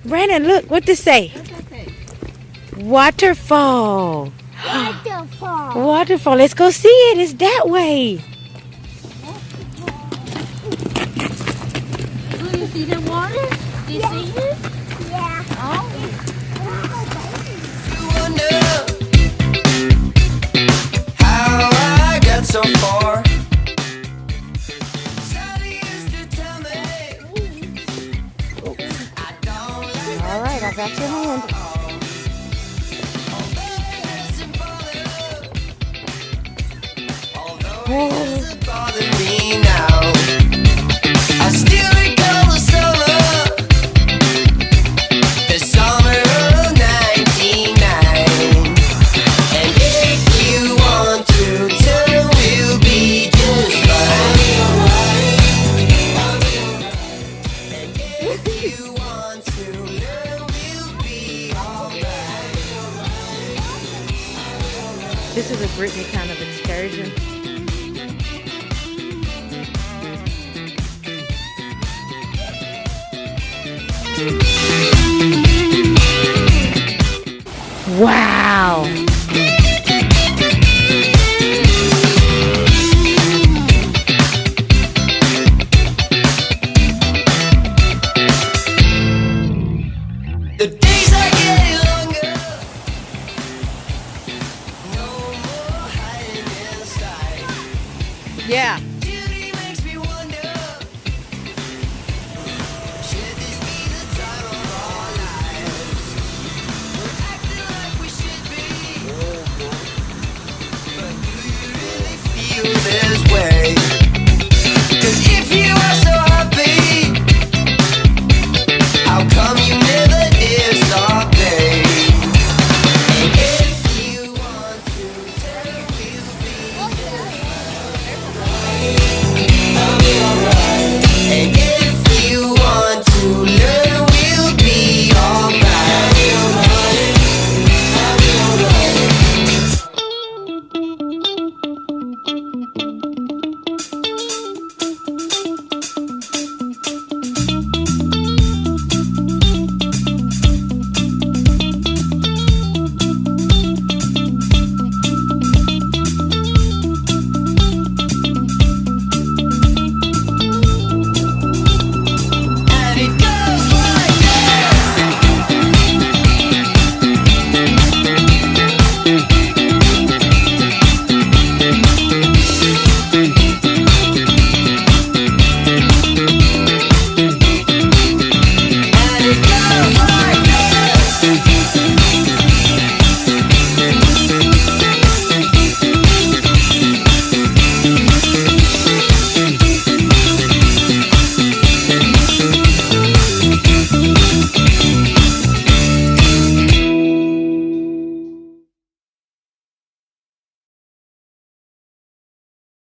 Brandon, look, what this say? Waterfall. Waterfall. Waterfall. Let's go see it. It's that way. Do you see the water? Do you see it? Yeah. Oh. How I got so far. All right, I got your hand. Bother me now. I still recall the summer of '99. And if you want to tell, we'll be just fine. And if you want to learn, we'll be alright. This is a Brittany kind of excursion. Wow.